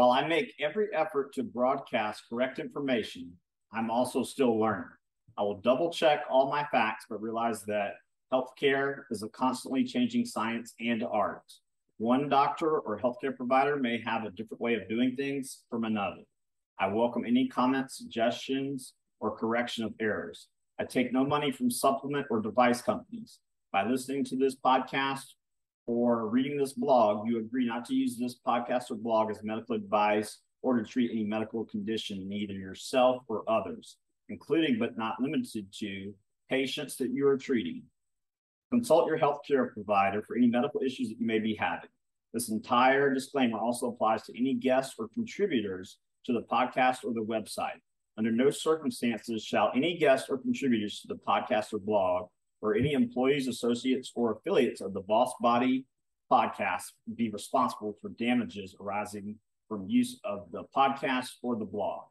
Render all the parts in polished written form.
While I make every effort to broadcast correct information, I'm also still learning. I will double check all my facts, but realize that healthcare is a constantly changing science and art. One doctor or healthcare provider may have a different way of doing things from another. I welcome any comments, suggestions, or correction of errors. I take no money from supplement or device companies. By listening to this podcast or reading this blog, you agree not to use this podcast or blog as medical advice or to treat any medical condition in either yourself or others, including but not limited to patients that you are treating. Consult your healthcare provider for any medical issues that you may be having. This entire disclaimer also applies to any guests or contributors to the podcast or the website. Under no circumstances shall any guests or contributors to the podcast or blog or any employees, associates, or affiliates of the Boss Body podcast be responsible for damages arising from use of the podcast or the blog.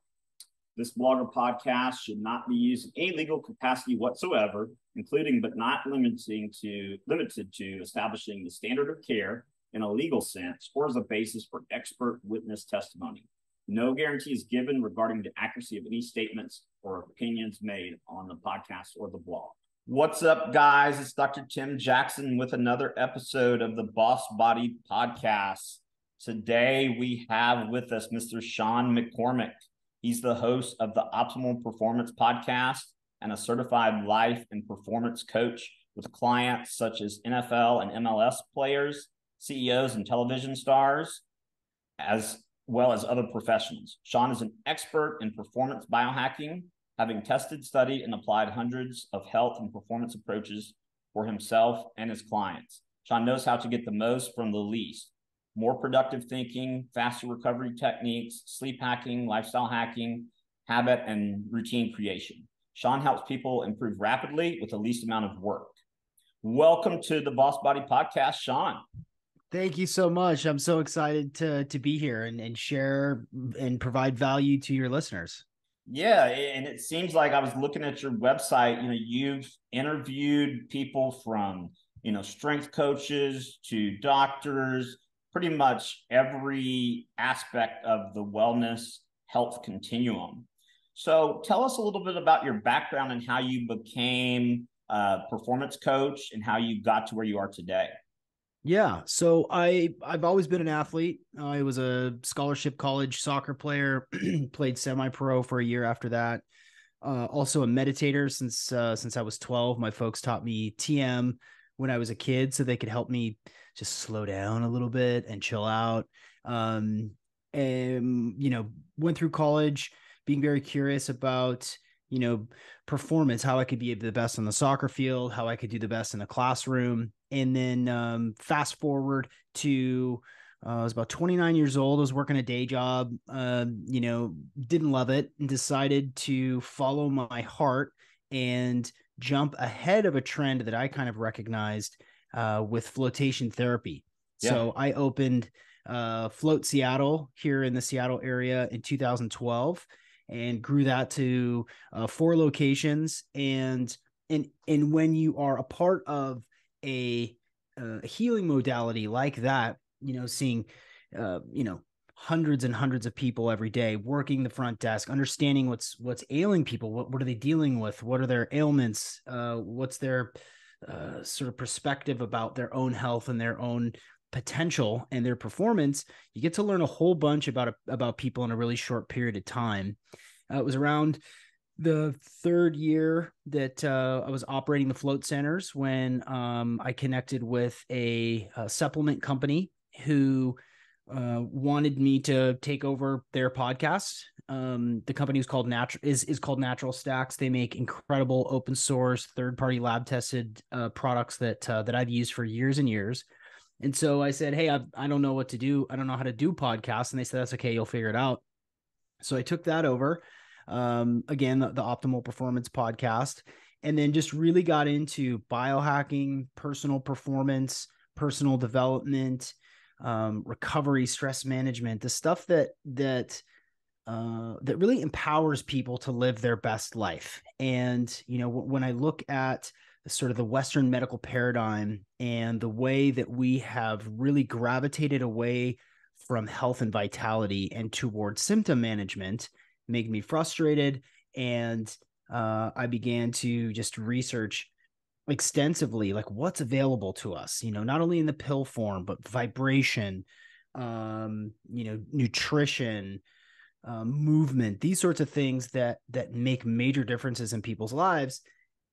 This blog or podcast should not be used in any legal capacity whatsoever, including but not limited to establishing the standard of care in a legal sense or as a basis for expert witness testimony. No guarantee is given regarding the accuracy of any statements or opinions made on the podcast or the blog. What's up, guys? It's Dr. Tim Jackson with another episode of the Boss Body Podcast. Today, we have with us Mr. Sean McCormick. He's the host of the Optimal Performance Podcast and a certified life and performance coach with clients such as NFL and MLS players, CEOs and television stars, as well as other professionals. Sean is an expert in performance biohacking, having tested, studied, and applied hundreds of health and performance approaches for himself and his clients. Sean knows how to get the most from the least. More productive thinking, faster recovery techniques, sleep hacking, lifestyle hacking, habit, and routine creation. Sean helps people improve rapidly with the least amount of work. Welcome to the Boss Body Podcast, Sean. Thank you so much. I'm so excited to be here and share and provide value to your listeners. Yeah, and it seems like I was looking at your website, you've interviewed people from, strength coaches to doctors, pretty much every aspect of the wellness health continuum. So tell us a little bit about your background and how you became a performance coach and how you got to where you are today. Yeah. So I've always been an athlete. I was a scholarship college soccer player, played semi-pro for a year after that. Also a meditator since I was 12. My folks taught me TM when I was a kid so they could help me just slow down a little bit and chill out. And, went through college being very curious about, performance, how I could be the best on the soccer field, how I could do the best in a classroom. And then fast forward to I was about 29 years old. I was working a day job, didn't love it and decided to follow my heart and jump ahead of a trend that I kind of recognized with flotation therapy. Yeah. So I opened Float Seattle here in the Seattle area in 2012 and grew that to 4 locations. And when you are a part of a healing modality like that, seeing, hundreds and hundreds of people every day working the front desk, understanding what's ailing people. What are they dealing with? What are their ailments? What's their sort of perspective about their own health and their own potential and their performance? You get to learn a whole bunch about people in a really short period of time. It was around the 3rd year that I was operating the float centers when I connected with a supplement company who wanted me to take over their podcast. The company is called Natural Stacks. They make incredible open source, third-party lab tested products that I've used for years and years. And so I said, hey, I don't know what to do. I don't know how to do podcasts. And they said, that's okay. You'll figure it out. So I took that over. Again, the Optimal Performance Podcast, and then just really got into biohacking, personal performance, personal development, recovery, stress management, the stuff that really empowers people to live their best life. And, when I look at sort of the Western medical paradigm and the way that we have really gravitated away from health and vitality and towards symptom management, making me frustrated. And I began to just research extensively, like what's available to us, not only in the pill form, but vibration, nutrition, movement, these sorts of things that make major differences in people's lives.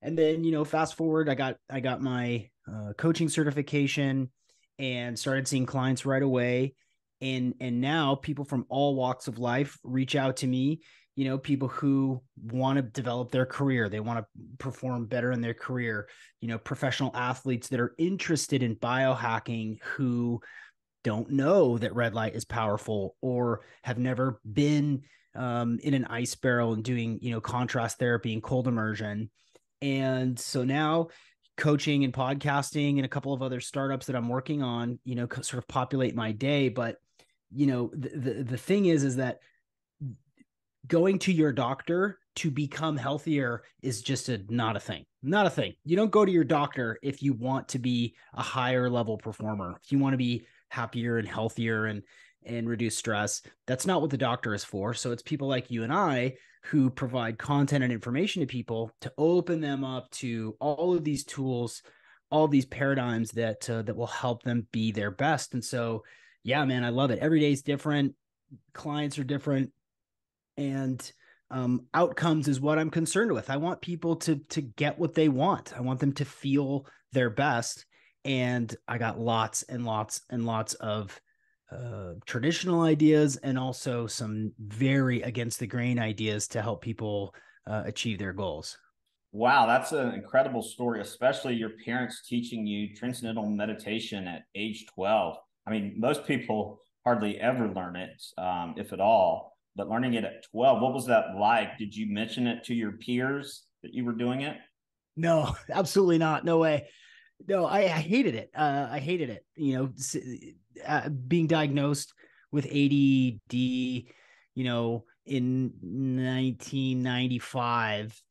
And then, fast forward, I got my coaching certification and started seeing clients right away. And now people from all walks of life reach out to me, people who want to develop their career. They want to perform better in their career, professional athletes that are interested in biohacking who don't know that red light is powerful or have never been in an ice barrel and doing, contrast therapy and cold immersion. And so now coaching and podcasting and a couple of other startups that I'm working on, sort of populate my day. But, the thing is that going to your doctor to become healthier is just not a thing. You don't go to your doctor if you want to be a higher level performer, if you want to be happier and healthier and reduce stress. That's not what the doctor is for. So it's people like you and I who provide content and information to people to open them up to all of these tools, all these paradigms that will help them be their best. And so, yeah, man, I love it. Every day is different. Clients are different. And outcomes is what I'm concerned with. I want people to get what they want. I want them to feel their best. And I got lots and lots and lots of traditional ideas and also some very against the grain ideas to help people achieve their goals. Wow, that's an incredible story, especially your parents teaching you transcendental meditation at age 12. I mean, most people hardly ever learn it, if at all, but learning it at 12, what was that like? Did you mention it to your peers that you were doing it? No, absolutely not. No way. No, I hated it. I hated it. Being diagnosed with ADD, in 1995.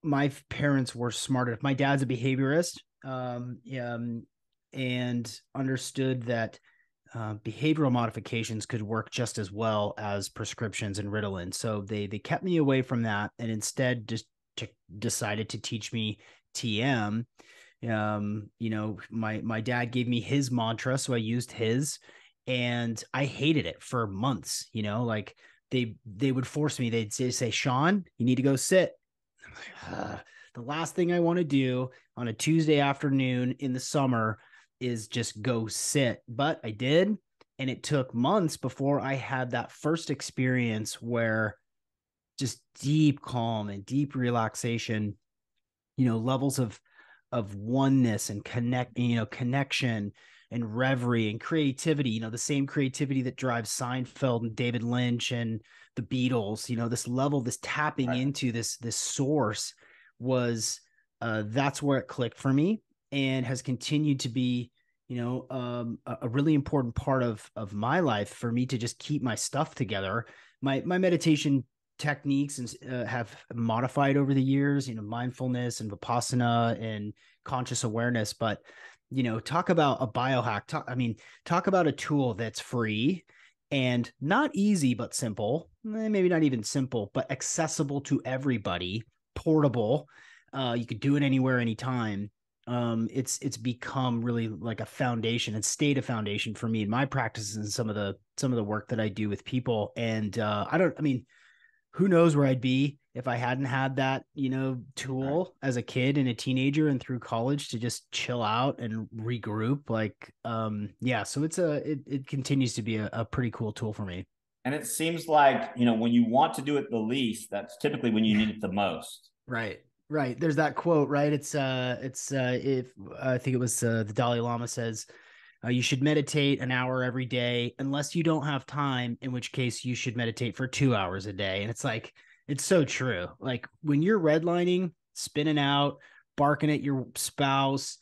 My parents were smart enough. My dad's a behaviorist, and understood that behavioral modifications could work just as well as prescriptions and Ritalin. So they kept me away from that, and instead just decided to teach me TM. My dad gave me his mantra, so I used his, and I hated it for months. Like they would force me. They'd say, Sean, you need to go sit. I'm like, the last thing I want to do on a Tuesday afternoon in the summer is just go sit. But I did. And it took months before I had that first experience where just deep calm and deep relaxation, levels of oneness and connection and reverie and creativity, the same creativity that drives Seinfeld and David Lynch and the Beatles, this level, this tapping into this source was, that's where it clicked for me and has continued to be, a really important part of my life for me to just keep my stuff together. My meditation techniques and have modified over the years, mindfulness and Vipassana and conscious awareness. But, talk about a biohack. Talk about a tool that's free and not easy, but simple, maybe not even simple, but accessible to everybody, portable. You could do it anywhere, anytime. It's become really like a foundation and stayed a foundation for me in my practices and some of the work that I do with people. And who knows where I'd be if I hadn't had that, tool as a kid and a teenager and through college to just chill out and regroup. Like, so it continues to be a pretty cool tool for me. And it seems like, when you want to do it the least, that's typically when you need it the most. Right. Right. There's that quote, right? If I think it was the Dalai Lama says, you should meditate an hour every day, unless you don't have time, in which case you should meditate for 2 hours a day. And it's like, it's so true. Like when you're redlining, spinning out, barking at your spouse,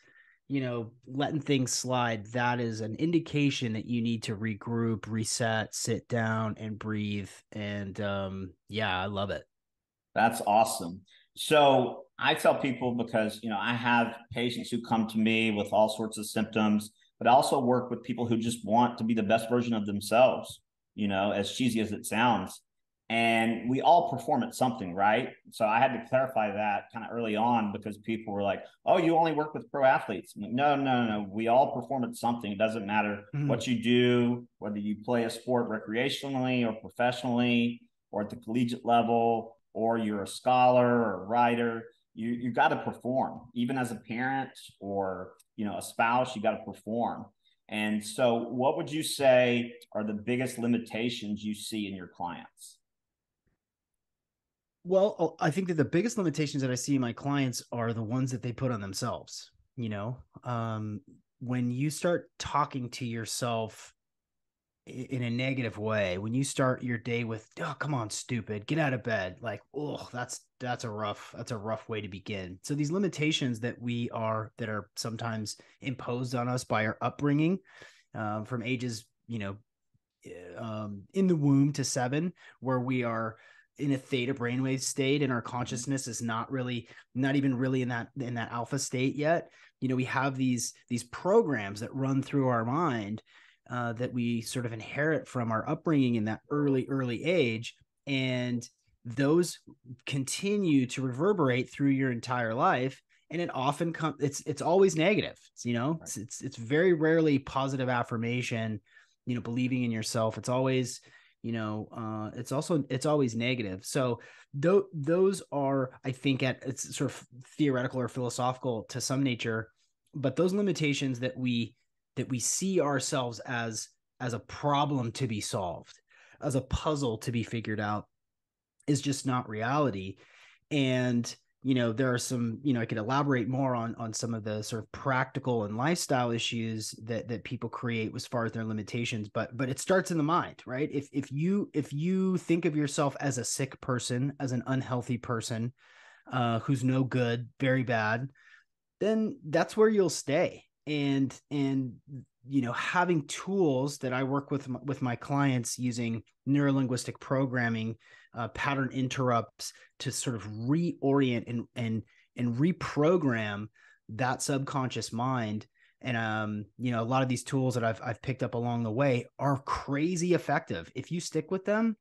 letting things slide, that is an indication that you need to regroup, reset, sit down and breathe. And I love it. That's awesome. So I tell people because, I have patients who come to me with all sorts of symptoms. but I also work with people who just want to be the best version of themselves, as cheesy as it sounds. And we all perform at something, right? So I had to clarify that kind of early on, because people were like, oh, you only work with pro athletes. Like, no, no, no. We all perform at something. It doesn't matter what you do, whether you play a sport recreationally or professionally, or at the collegiate level, or you're a scholar or a writer. You got to perform, even as a parent or a spouse. You got to perform. And so what would you say are the biggest limitations you see in your clients? Well, I think that the biggest limitations that I see in my clients are the ones that they put on themselves. When you start talking to yourself in a negative way, when you start your day with, oh, come on, stupid, get out of bed, like, oh, that's a rough way to begin. So these limitations that are sometimes imposed on us by our upbringing, from ages, in the womb to 7, where we are in a theta brainwave state and our consciousness is not even really in that alpha state yet. We have these programs that run through our mind, that we sort of inherit from our upbringing in that early age. And those continue to reverberate through your entire life. And it often it's always negative. Right. It's very rarely positive affirmation, believing in yourself. It's always, it's always negative. So those are, I think, it's sort of theoretical or philosophical to some nature, but those limitations that we see ourselves as a problem to be solved, as a puzzle to be figured out, is just not reality. And there are some, I could elaborate more on some of the sort of practical and lifestyle issues that people create as far as their limitations, but it starts in the mind, right? If you think of yourself as a sick person, as an unhealthy person, who's no good, very bad, then that's where you'll stay. And having tools that I work with my clients using neurolinguistic programming, pattern interrupts, to sort of reorient and reprogram that subconscious mind. And a lot of these tools that I've picked up along the way are crazy effective if you stick with them.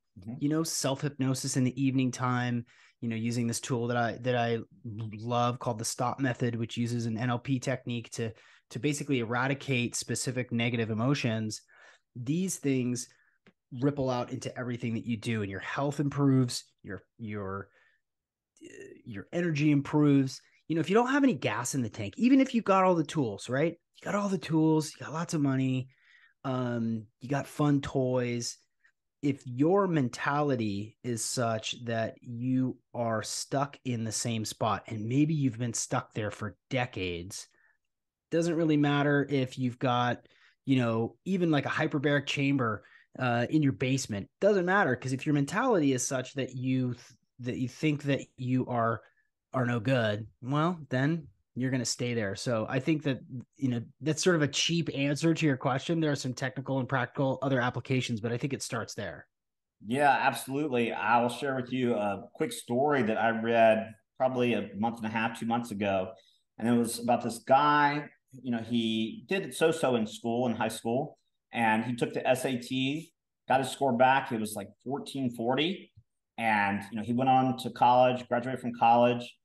Self-hypnosis in the evening time, using this tool that I love, called the stop method, which uses an NLP technique to basically eradicate specific negative emotions. These things ripple out into everything that you do, and your health improves, your energy improves. If you don't have any gas in the tank, even if you've got all the tools, right? You got all the tools, you got lots of money, you got fun toys. If your mentality is such that you are stuck in the same spot, and maybe you've been stuck there for decades, doesn't really matter if you've got, even like a hyperbaric chamber in your basement. Doesn't matter, because if your mentality is such that you think that you are no good, well, then you're going to stay there. So I think that, that's sort of a cheap answer to your question. There are some technical and practical other applications, but I think it starts there. Yeah, absolutely. I will share with you a quick story that I read probably a month and a half, 2 months ago. And it was about this guy. He did so in school, in high school, and he took the SATs, got his score back. It was like 1440. And, he went on to college, graduated from college,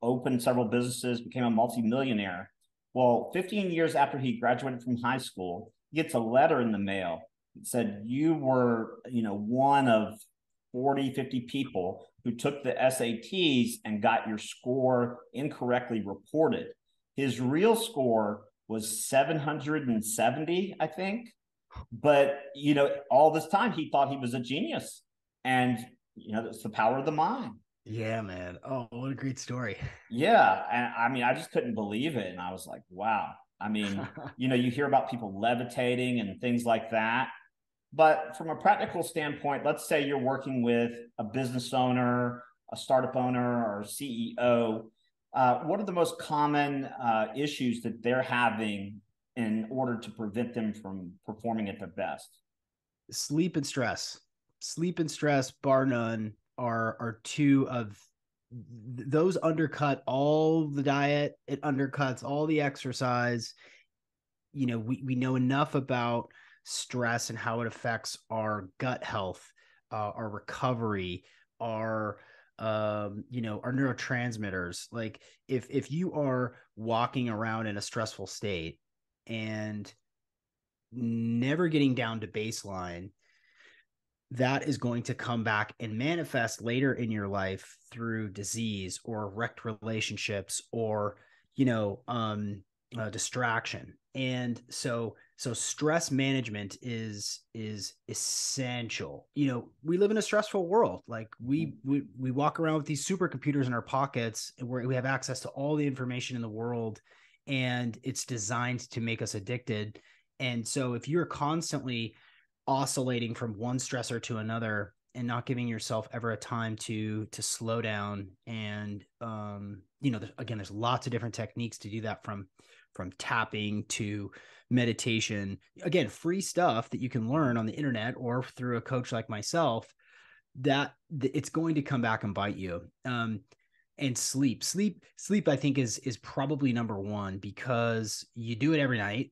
opened several businesses, became a multimillionaire. Well, 15 years after he graduated from high school, he gets a letter in the mail. It said, you were, one of 40, 50 people who took the SATs and got your score incorrectly reported. His real score was 770, I think. But, all this time he thought he was a genius. And, that's the power of the mind. Yeah, man. Oh, what a great story. Yeah. And I mean, I just couldn't believe it. And I was like, wow. I mean, you hear about people levitating and things like that. But from a practical standpoint, let's say you're working with a business owner, a startup owner, or CEO. What are the most common issues that they're having in order to prevent them from performing at their best? Sleep and stress. Sleep and stress, bar none, are two of those. Undercut all the diet. It undercuts all the exercise. we know enough about stress and how it affects our gut health, our recovery, our our neurotransmitters. Like if you are walking around in a stressful state and never getting down to baseline, that is going to come back and manifest later in your life through disease or wrecked relationships or distraction. And so stress management is essential. We live in a stressful world. Like we walk around with these supercomputers in our pockets where we have access to all the information in the world, and it's designed to make us addicted. And so if you're constantly oscillating from one stressor to another and not giving yourself ever a time to slow down, and again, there's lots of different techniques to do that, from tapping to meditation, again, free stuff that you can learn on the internet or through a coach like myself, that it's going to come back and bite you. And sleep, I think is probably number one, because you do it every night.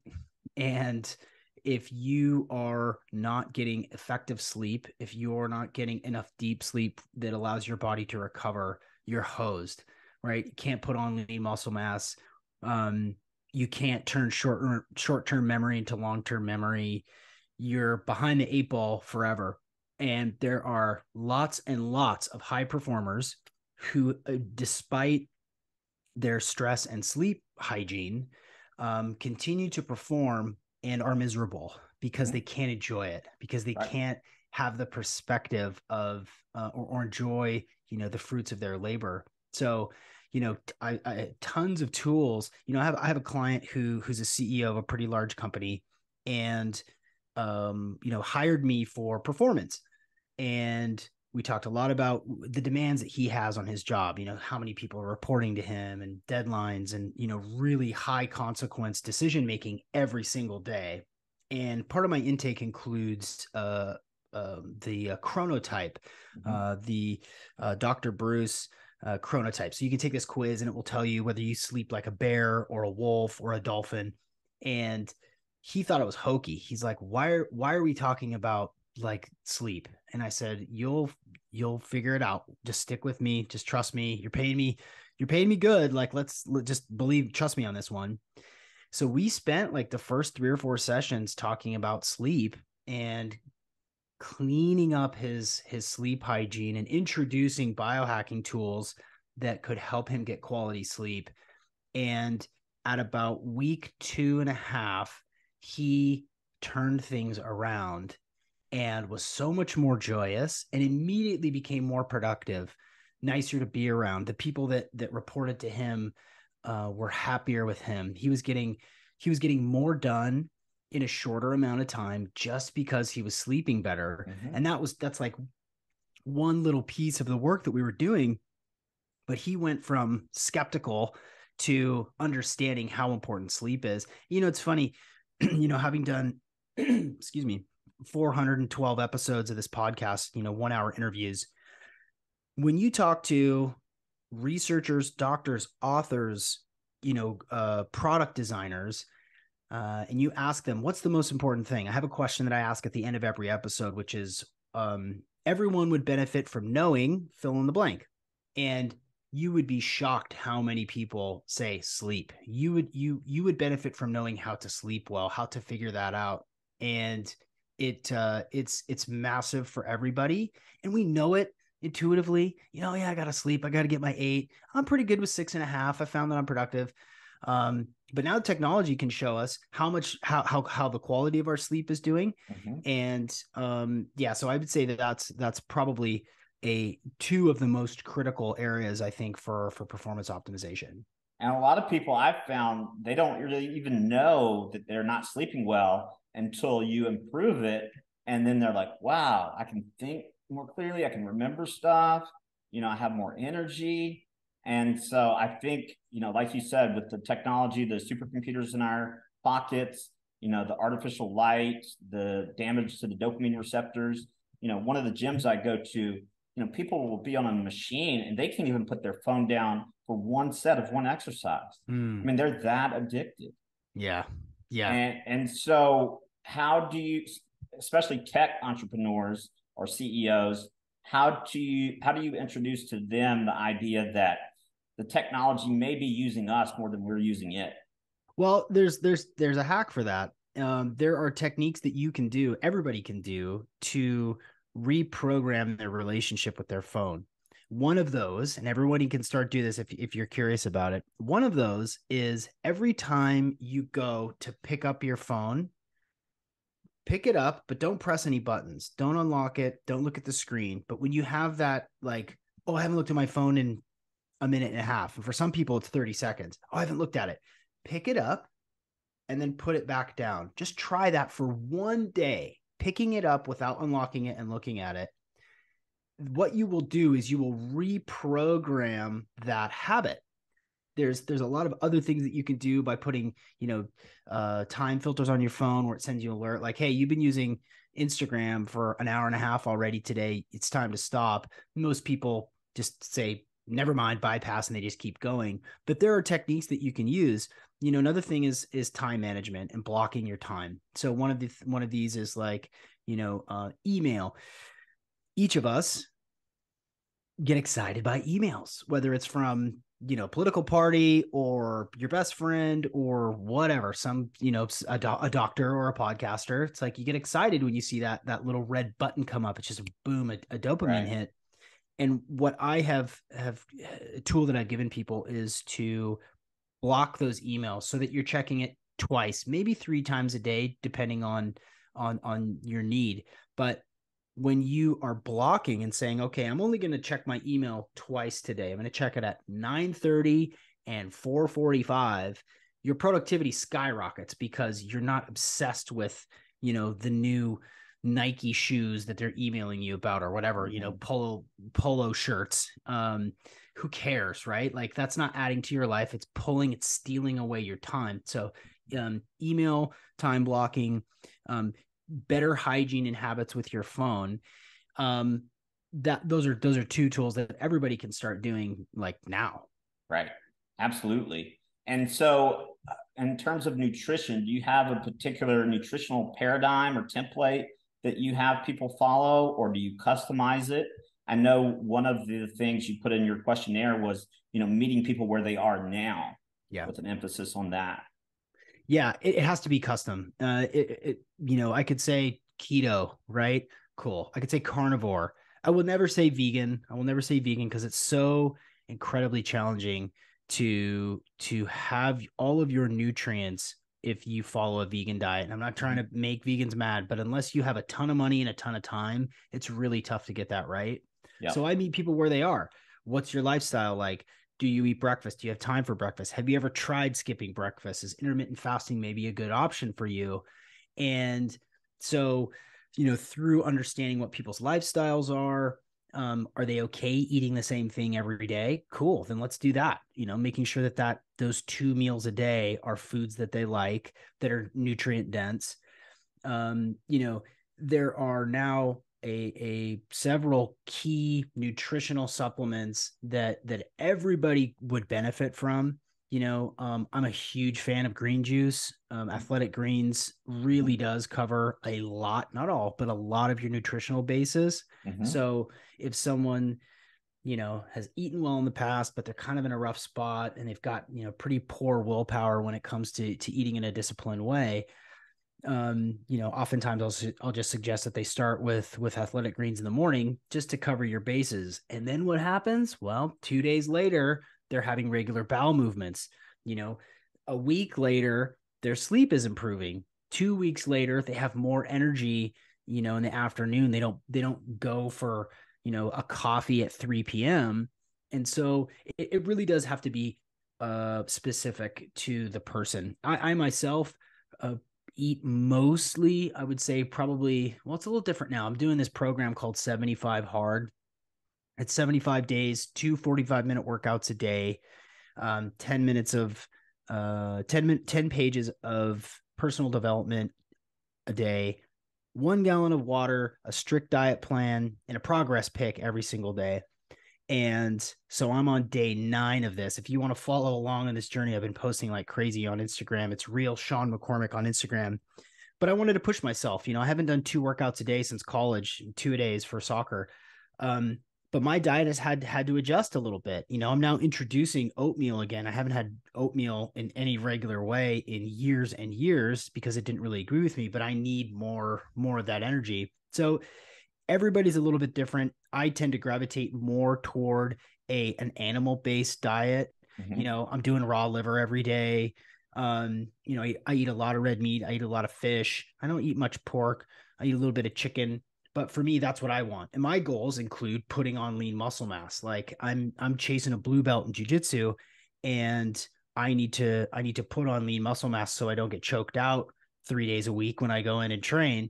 And if you are not getting effective sleep, if you're not getting enough deep sleep that allows your body to recover, you're hosed, right? You can't put on lean muscle mass. You can't turn short-term memory into long-term memory. You're behind the eight ball forever. And there are lots and lots of high performers who, despite their stress and sleep hygiene, continue to perform and are miserable because they can't enjoy it, because they can't have the perspective of or enjoy the fruits of their labor. So I tons of tools. I have a client who's a CEO of a pretty large company, and hired me for performance. And we talked a lot about the demands that he has on his job, how many people are reporting to him, and deadlines, and really high consequence decision making every single day. And part of my intake includes the chronotype, the Dr. Bruce chronotype. So you can take this quiz and it will tell you whether you sleep like a bear or a wolf or a dolphin. And he thought it was hokey. He's like, why are we talking about like sleep? And I said, you'll figure it out. Just stick with me. Just trust me. You're paying me good. Like, let's just trust me on this one. So we spent like the first 3 or 4 sessions talking about sleep and cleaning up his sleep hygiene and introducing biohacking tools that could help him get quality sleep. And at about week 2.5, he turned things around and was so much more joyous and immediately became more productive, nicer to be around. The people that reported to him were happier with him. He was getting more done in a shorter amount of time just because he was sleeping better. And that's like one little piece of the work that we were doing. But he went from skeptical to understanding how important sleep is. It's funny, having done, excuse me, 412 episodes of this podcast, 1-hour interviews. When you talk to researchers, doctors, authors, product designers, and you ask them, what's the most important thing? I have a question that I ask at the end of every episode, which is, everyone would benefit from knowing fill in the blank. And you would be shocked how many people say sleep. You would benefit from knowing how to sleep well, how to figure that out. And it's massive for everybody. And we know it intuitively. I got to sleep. I got to get my 8. I'm pretty good with 6.5. I found that I'm productive. But now the technology can show us how the quality of our sleep is doing. And so I would say that's probably 2 of the most critical areas, I think, for performance optimization. And a lot of people I've found, they don't really even know that they're not sleeping well until you improve it. And then they're like, wow, I can think more clearly. I can remember stuff. I have more energy. And so I think, like you said, with the technology, the supercomputers in our pockets, the artificial light, the damage to the dopamine receptors, one of the gyms I go to, people will be on a machine and they can't even put their phone down for one set of one exercise. I mean, they're that addicted. Yeah. Yeah. And so how do you, especially tech entrepreneurs or CEOs, how do you introduce to them the idea that the technology may be using us more than we're using it? Well, there's a hack for that. There are techniques that you can do, everybody can do, to reprogram their relationship with their phone. One of those, and everybody can start do this if you're curious about it. One of those is every time you go to pick up your phone, pick it up, but don't press any buttons. Don't unlock it. Don't look at the screen. But when you have that, like, oh, I haven't looked at my phone in a minute and a half. And for some people, it's 30 seconds. Oh, I haven't looked at it. Pick it up and then put it back down. Just try that for one day, picking it up without unlocking it and looking at it. What you will do is you will reprogram that habit. There's a lot of other things that you can do by putting, time filters on your phone where it sends you an alert like, hey, you've been using Instagram for an hour and a half already today. It's time to stop. Most people just say, never mind, bypass, and they just keep going. But there are techniques that you can use. Another thing is time management and blocking your time. So one of these is like, email. Each of us get excited by emails, whether it's from political party or your best friend or whatever, some a doctor or a podcaster. It's like you get excited when you see that little red button come up. It's just boom, a dopamine hit. And what I have a tool that I've given people is to block those emails so that you're checking it twice, maybe 3 times a day, depending on your need. But when you are blocking and saying, okay, I'm only going to check my email twice today, I'm going to check it at 9:30 and 4:45, your productivity skyrockets because you're not obsessed with, the new Nike shoes that they're emailing you about or whatever, polo shirts. Who cares, right? Like that's not adding to your life. It's stealing away your time. So email, time blocking, better hygiene and habits with your phone. Those are 2 tools that everybody can start doing like now. Right. Absolutely. And so in terms of nutrition, do you have a particular nutritional paradigm or template that you have people follow, or do you customize it? I know one of the things you put in your questionnaire was, meeting people where they are now, with an emphasis on that. Yeah, it has to be custom. I could say keto, right? Cool. I could say carnivore. I will never say vegan. Because it's so incredibly challenging to have all of your nutrients if you follow a vegan diet. And I'm not trying to make vegans mad, but unless you have a ton of money and a ton of time, it's really tough to get that right. Yep. So I meet people where they are. What's your lifestyle like? Do you eat breakfast? Do you have time for breakfast? Have you ever tried skipping breakfast? Is intermittent fasting maybe a good option for you? And so, through understanding what people's lifestyles are they okay eating the same thing every day? Cool. Then let's do that. Making sure that those 2 meals a day are foods that they like, that are nutrient dense. There are now a several key nutritional supplements that everybody would benefit from. I'm a huge fan of green juice. Athletic Greens really does cover a lot, not all, but a lot of your nutritional bases. So if someone, has eaten well in the past, but they're kind of in a rough spot and they've got, pretty poor willpower when it comes to eating in a disciplined way, oftentimes I'll just suggest that they start with Athletic Greens in the morning just to cover your bases. And then what happens? Well, 2 days later, they're having regular bowel movements. A week later, their sleep is improving. 2 weeks later, they have more energy, in the afternoon. They don't go for, a coffee at 3 p.m. And so it really does have to be specific to the person. I myself, eat mostly, I would say probably, well, it's a little different now. I'm doing this program called 75 Hard. It's 75 days, 2 45-minute workouts a day, 10 minutes of 10 pages of personal development a day, 1 gallon of water, a strict diet plan, and a progress pick every single day. And so I'm on day 9 of this. If you want to follow along on this journey, I've been posting like crazy on Instagram. It's real Sean McCormick on Instagram. But I wanted to push myself. I haven't done 2 workouts a day since college, 2 days for soccer. But my diet has had to adjust a little bit. I'm now introducing oatmeal again. I haven't had oatmeal in any regular way in years and years because it didn't really agree with me, but I need more of that energy. So everybody's a little bit different. I tend to gravitate more toward an animal-based diet. Mm-hmm. I'm doing raw liver every day. I eat a lot of red meat. I eat a lot of fish. I don't eat much pork. I eat a little bit of chicken. But for me, that's what I want. And my goals include putting on lean muscle mass. Like I'm chasing a blue belt in jiu-jitsu, and I need to put on lean muscle mass so I don't get choked out 3 days a week when I go in and train.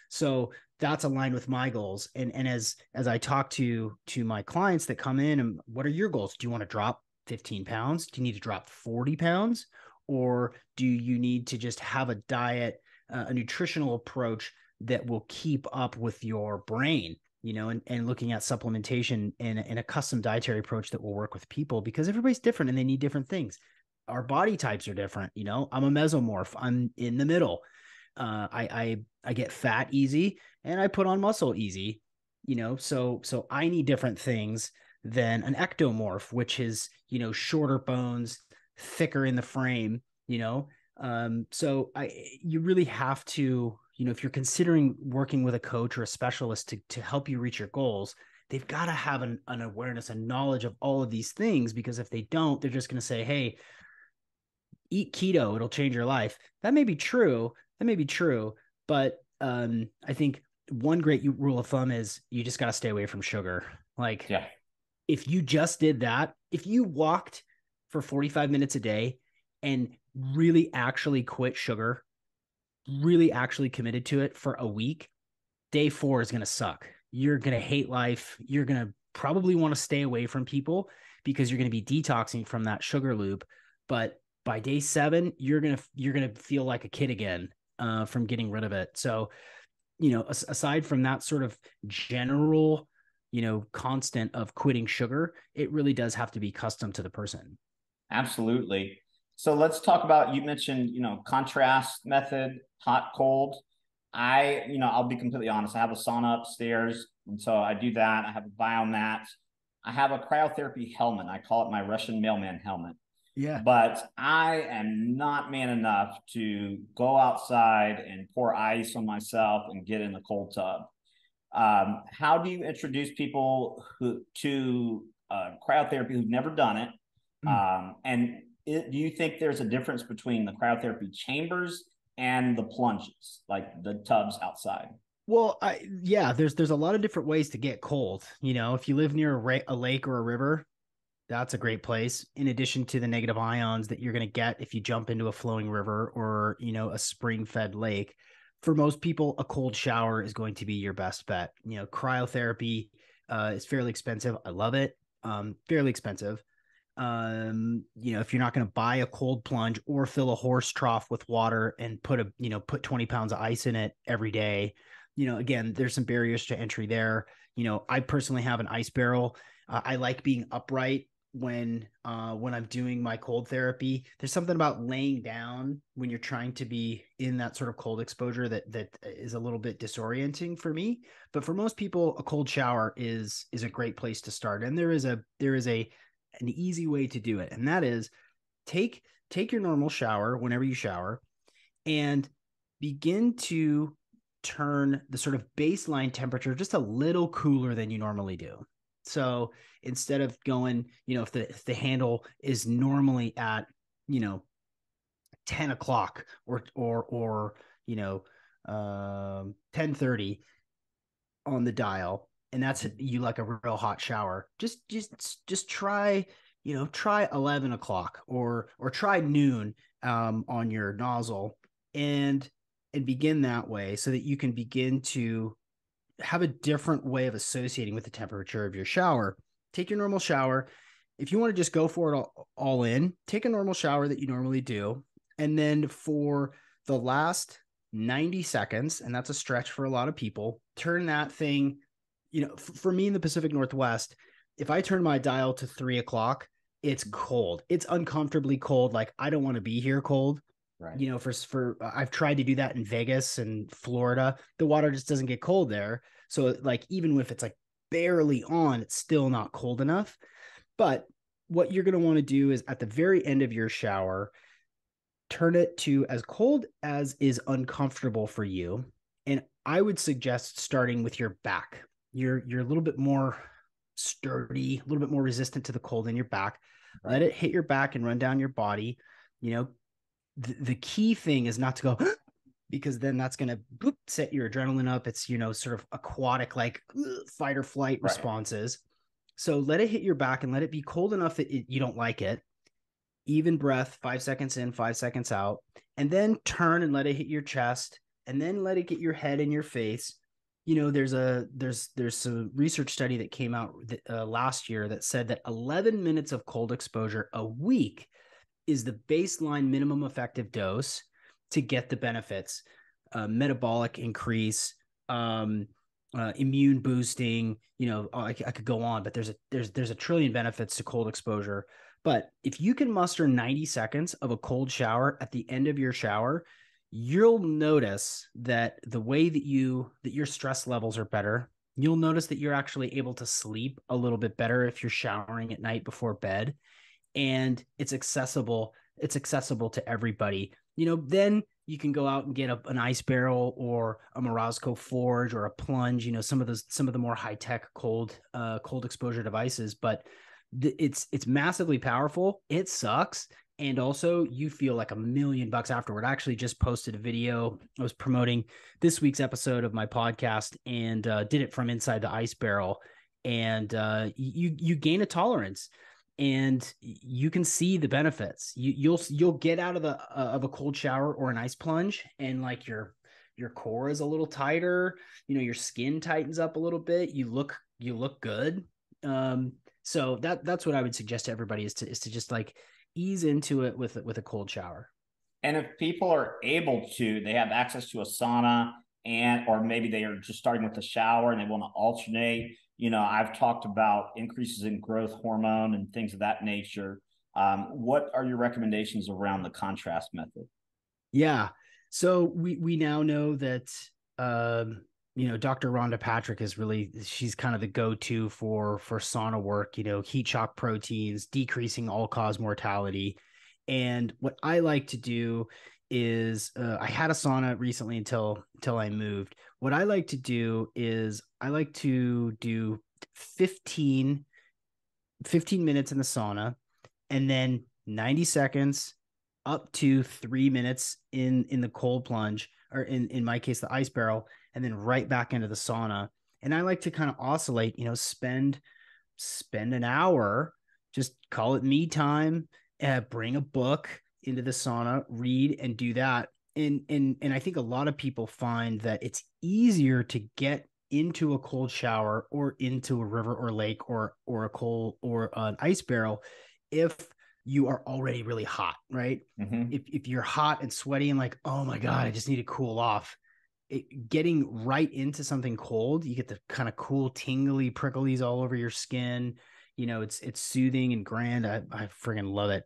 So that's aligned with my goals. And as I talk to my clients that come in, and what are your goals? Do you want to drop 15 pounds? Do you need to drop 40 pounds? Or do you need to just have a diet, a nutritional approach that will keep up with your brain, and looking at supplementation and a custom dietary approach that will work with people, because everybody's different and they need different things. Our body types are different. I'm a mesomorph. I'm in the middle. I get fat easy and I put on muscle easy, so I need different things than an ectomorph, which is, shorter bones, thicker in the frame, so you really have to, if you're considering working with a coach or a specialist to help you reach your goals, they've got to have an awareness and knowledge of all of these things, because if they don't, they're just going to say, hey, eat keto, it'll change your life. That may be true. But I think one great rule of thumb is you just got to stay away from sugar. Like, Yeah. if you just did that, if you walked for 45 minutes a day and really actually quit sugar, really actually committed to it for a week, day 4 is going to suck. You're going to hate life. You're going to probably want to stay away from people because you're going to be detoxing from that sugar loop. But by day 7, you're going to feel like a kid again from getting rid of it. So, aside from that sort of general, constant of quitting sugar, it really does have to be custom to the person. Absolutely. So let's talk about, you mentioned, contrast method, hot, cold. I'll be completely honest. I have a sauna upstairs. And so I do that. I have a biomat. I have a cryotherapy helmet. I call it my Russian mailman helmet. Yeah. But I am not man enough to go outside and pour ice on myself and get in the cold tub. How do you introduce people to cryotherapy who've never done it? Mm. Do you think there's a difference between the cryotherapy chambers and the plunges, like the tubs outside? Well, yeah, there's a lot of different ways to get cold. If you live near a lake or a river, that's a great place. In addition to the negative ions that you're going to get if you jump into a flowing river or, a spring-fed lake, for most people, a cold shower is going to be your best bet. Cryotherapy is fairly expensive. I love it. Fairly expensive. If you're not going to buy a cold plunge or fill a horse trough with water and put 20 pounds of ice in it every day, again, there's some barriers to entry there. I personally have an ice barrel. I like being upright when I'm doing my cold therapy. There's something about laying down when you're trying to be in that sort of cold exposure that is a little bit disorienting for me. But for most people, a cold shower is a great place to start. And there is an easy way to do it, and that is take your normal shower whenever you shower and begin to turn the sort of baseline temperature just a little cooler than you normally do. So instead of going, if the handle is normally at 10 o'clock or 10:30 on the dial, and that's you like a real hot shower, just try 11 o'clock or try noon on your nozzle, and begin that way so that you can begin to have a different way of associating with the temperature of your shower. Take your normal shower. If you want to just go for it all in, take a normal shower that you normally do. And then for the last 90 seconds, and that's a stretch for a lot of people, turn that thing, for me in the Pacific Northwest, if I turn my dial to 3 o'clock, it's cold. It's uncomfortably cold. Like I don't want to be here cold. Right. You know, for I've tried to do that in Vegas and Florida. The water just doesn't get cold there. So like even if it's like barely on, it's still not cold enough. But what you're going to want to do is at the very end of your shower, turn it to as cold as is uncomfortable for you. And I would suggest starting with your back. You're a little bit more sturdy, a little bit more resistant to the cold in your back. Right. Let it hit your back and run down your body. You know, the key thing is not to go because then that's going to set your adrenaline up. It's, you know, sort of aquatic, like fight or flight Right. responses. So let it hit your back and let it be cold enough that you don't like it. Even breath, 5 seconds in, 5 seconds out, and then turn and let it hit your chest, and then let it get your head and your face. You know, there's a research study that came out last year that said that 11 minutes of cold exposure a week is the baseline minimum effective dose to get the benefits, metabolic increase, immune boosting. You know, I could go on, but there's a trillion benefits to cold exposure. But if you can muster 90 seconds of a cold shower at the end of your shower, you'll notice that the way that your stress levels are better. You'll notice that you're actually able to sleep a little bit better if you're showering at night before bed, and it's accessible. It's accessible to everybody. You know, then you can go out and get an ice barrel or a Morozco Forge or a plunge. You know, some of the more high tech cold exposure devices, but it's massively powerful. It sucks. And also you feel like $1,000,000 afterward. I actually just posted a video. I was promoting this week's episode of my podcast and did it from inside the ice barrel. And you gain a tolerance and you can see the benefits. You'll get out of a cold shower or an ice plunge and like your core is a little tighter. You know, your skin tightens up a little bit. You look good. So that's what I would suggest to everybody is to just like ease into it with a cold shower. And if people are able to, they have access to a sauna or maybe they are just starting with a shower and they want to alternate. You know, I've talked about increases in growth hormone and things of that nature. What are your recommendations around the contrast method? Yeah. So we now know that you know, Dr. Rhonda Patrick she's kind of the go-to for sauna work, you know, heat shock proteins, decreasing all-cause mortality. And what I like to do is I had a sauna recently until I moved. What I like to do is I like to do 15 minutes in the sauna and then 90 seconds up to 3 minutes in the cold plunge, or in my case, the ice barrel, and then right back into the sauna. And I like to kind of oscillate, you know, spend an hour, just call it me time, bring a book into the sauna, read and do that. And I think a lot of people find that it's easier to get into a cold shower or into a river or lake or a cold or an ice barrel if you are already really hot, right? Mm-hmm. If you're hot and sweaty and like, oh my God, I just need to cool off. Getting right into something cold, you get the kind of cool, tingly pricklies all over your skin. You know, it's soothing and grand. I friggin' love it.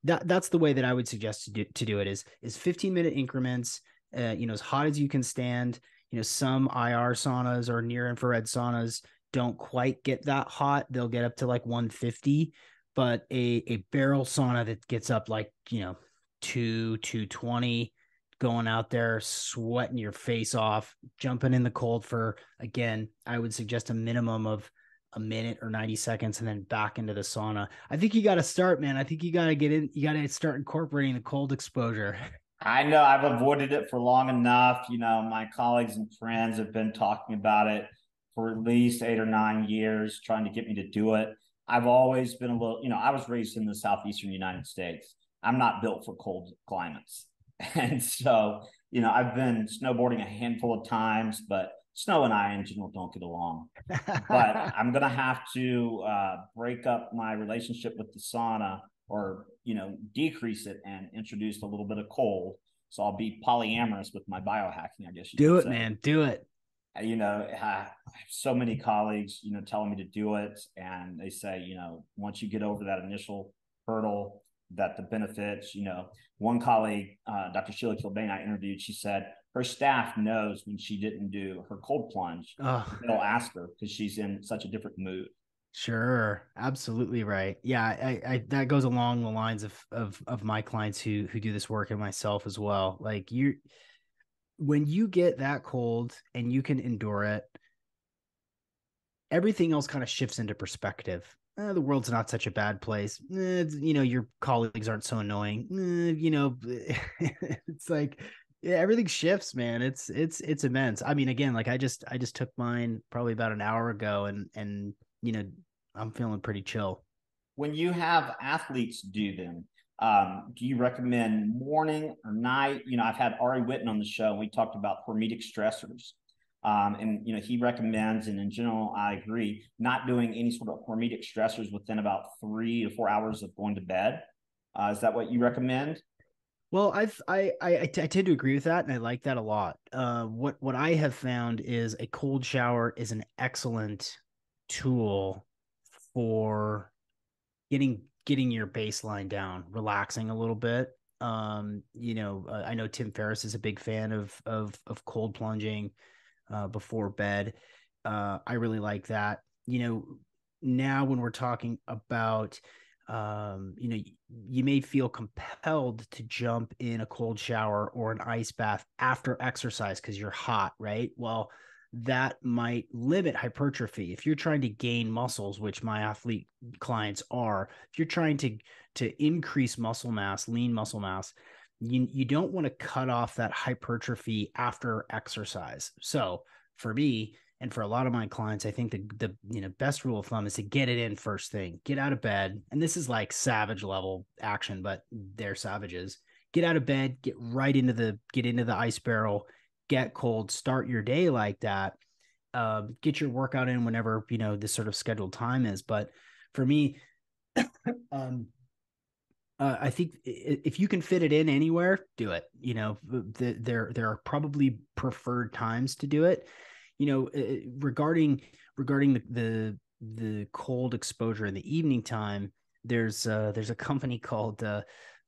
That's the way that I would suggest to do it is 15-minute increments, you know, as hot as you can stand. You know, some IR saunas or near infrared saunas don't quite get that hot. They'll get up to like 150, but a barrel sauna that gets up like, you know, 220, going out there, sweating your face off, jumping in the cold for, again, I would suggest a minimum of a minute or 90 seconds and then back into the sauna. I think you got to start, man. I think you got to get in. You got to start incorporating the cold exposure. I know I've avoided it for long enough. You know, my colleagues and friends have been talking about it for at least 8 or 9 years, trying to get me to do it. I've always been a little, you know, I was raised in the southeastern United States. I'm not built for cold climates. And so, you know, I've been snowboarding a handful of times, but snow and I in general don't get along. But I'm going to have to break up my relationship with the sauna, or, you know, decrease it and introduce a little bit of cold. So I'll be polyamorous with my biohacking, I guess you Do could it, say. man. Do it. I have so many colleagues, telling me to do it. And they say, once you get over that initial hurdle, that the benefits, one colleague, Dr. Sheila Kilbane, I interviewed, she said her staff knows when she didn't do her cold plunge. Oh, They'll ask her because she's in such a different mood. sure. Absolutely right. Yeah. I that goes along the lines of my clients who do this work and myself as well. Like when you get that cold and you can endure it, everything else kind of shifts into perspective. The world's not such a bad place. Your colleagues aren't so annoying. It's like, yeah, everything shifts, man. It's immense. I mean, again, like I just took mine probably about an hour ago, and you know, I'm feeling pretty chill. When you have athletes do them, do you recommend morning or night? I've had Ari Witten on the show, and we talked about hormetic stressors. And he recommends, and in general, I agree, not doing any sort of hormetic stressors within about 3 to 4 hours of going to bed. Is that what you recommend? Well, I tend to agree with that, and I like that a lot. What I have found is a cold shower is an excellent tool for getting your baseline down, relaxing a little bit. I know Tim Ferriss is a big fan of cold plunging before bed. I really like that. Now when we're talking about, you may feel compelled to jump in a cold shower or an ice bath after exercise because you're hot, right? Well, that might limit hypertrophy. If you're trying to gain muscles, which my athlete clients are, if you're trying to increase muscle mass, lean muscle mass, you don't want to cut off that hypertrophy after exercise. So for me and for a lot of my clients, I think the best rule of thumb is to get it in first thing. Get out of bed, and this is like savage level action, but they're savages. Get out of bed, get into the ice barrel, get cold, start your day like that. Get your workout in whenever this sort of scheduled time is. But for me, um, I think if you can fit it in anywhere, do it. There are probably preferred times to do it. Regarding the cold exposure in the evening time, there's a company called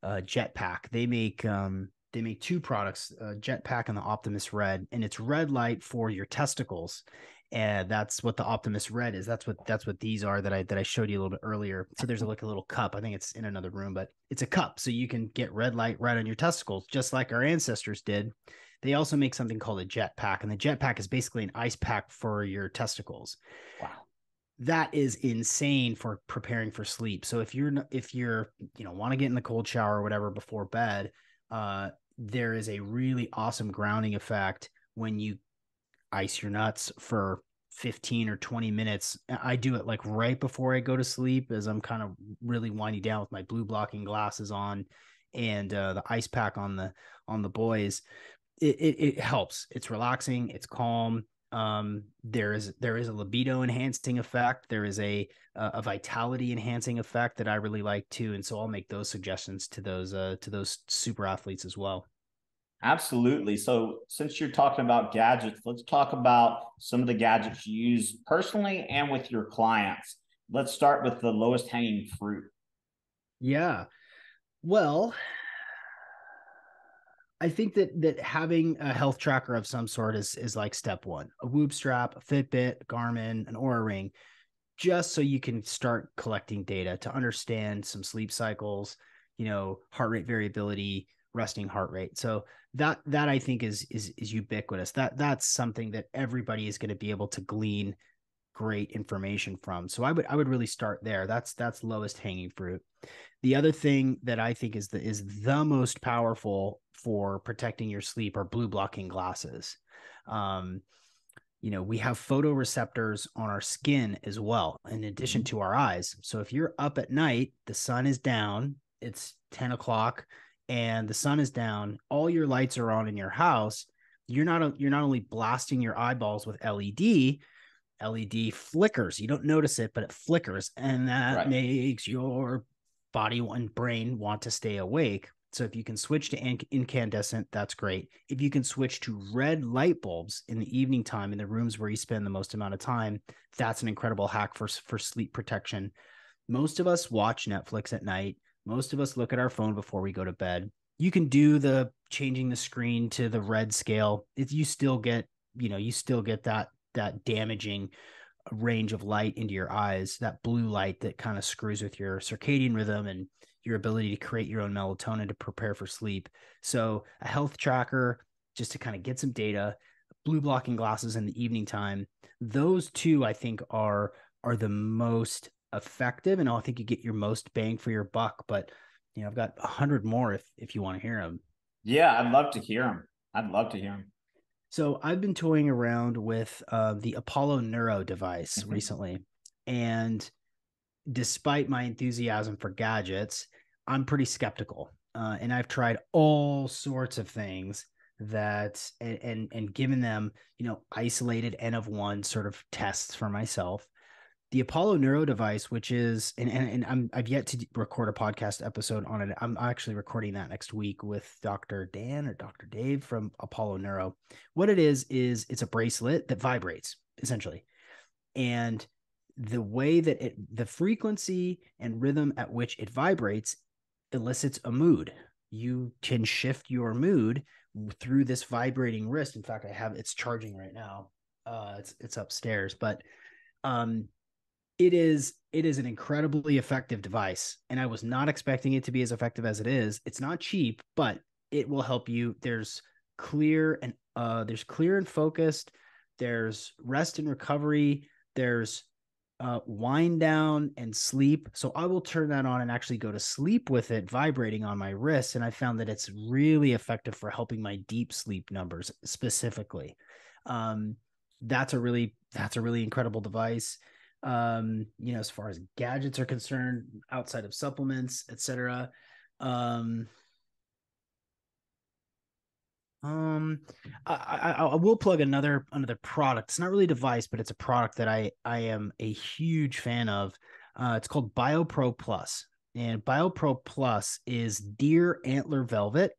Jetpack. They make two products, Jetpack and the Optimus Red, and it's red light for your testicles. And that's what the Optimus Red is. That's what these are that I showed you a little bit earlier. So there's like a little cup. I think it's in another room, but it's a cup, so you can get red light right on your testicles, just like our ancestors did. They also make something called a Jetpack, and the Jetpack is basically an ice pack for your testicles. Wow. That is insane for preparing for sleep. So if you're want to get in the cold shower or whatever before bed, there is a really awesome grounding effect when you ice your nuts for 15 or 20 minutes. I do it like right before I go to sleep as I'm kind of really winding down with my blue blocking glasses on, and the ice pack on the boys. It helps. It's relaxing. It's calm. There is a libido enhancing effect. There is a vitality enhancing effect that I really like too. And so I'll make those suggestions to those super athletes as well. Absolutely. So, since you're talking about gadgets, let's talk about some of the gadgets you use personally and with your clients. Let's start with the lowest hanging fruit. Yeah. Well, I think that having a health tracker of some sort is like step one. A Whoop strap, a Fitbit, Garmin, an Oura ring, just so you can start collecting data to understand some sleep cycles, heart rate variability, resting heart rate. So that I think is ubiquitous. That's something that everybody is going to be able to glean great information from. So I would really start there. That's lowest hanging fruit. The other thing that I think is the most powerful for protecting your sleep are blue blocking glasses. Um, we have photoreceptors on our skin as well, in addition to our eyes. So if you're up at night, the sun is down, it's 10 o'clock, and the sun is down, all your lights are on in your house. You're not only blasting your eyeballs with LED flickers. You don't notice it, but it flickers, and that Right. makes your body and brain want to stay awake. So if you can switch to incandescent, that's great. If you can switch to red light bulbs in the evening time in the rooms where you spend the most amount of time, that's an incredible hack for sleep protection. Most of us watch Netflix at night. Most of us look at our phone before we go to bed. You can do the changing the screen to the red scale. You still get, that damaging range of light into your eyes, that blue light that kind of screws with your circadian rhythm and your ability to create your own melatonin to prepare for sleep. So a health tracker, just to kind of get some data, blue blocking glasses in the evening time. Those two, I think, are the most effective, and I think you get your most bang for your buck. But I've got 100 more if you want to hear them. Yeah, I'd love to hear them. I'd love to hear them. So I've been toying around with the Apollo Neuro device recently, and despite my enthusiasm for gadgets, I'm pretty skeptical. And I've tried all sorts of things that and given them, isolated N of one sort of tests for myself. The Apollo Neuro device, which is, I've yet to record a podcast episode on it. I'm actually recording that next week with Dr. Dan or Dr. Dave from Apollo Neuro. What it is it's a bracelet that vibrates essentially. And the way that the frequency and rhythm at which it vibrates elicits a mood. You can shift your mood through this vibrating wrist. In fact, it's charging right now. It's upstairs, but it is an incredibly effective device, and I was not expecting it to be as effective as it is. It's not cheap, but it will help you. There's clear and focused. There's rest and recovery. There's wind down and sleep. So I will turn that on and actually go to sleep with it vibrating on my wrist. And I found that it's really effective for helping my deep sleep numbers specifically. That's a really incredible device. As far as gadgets are concerned, outside of supplements, etc. I will plug another product. It's not really a device, but it's a product that I am a huge fan of. It's called BioPro Plus, and BioPro Plus is deer antler velvet.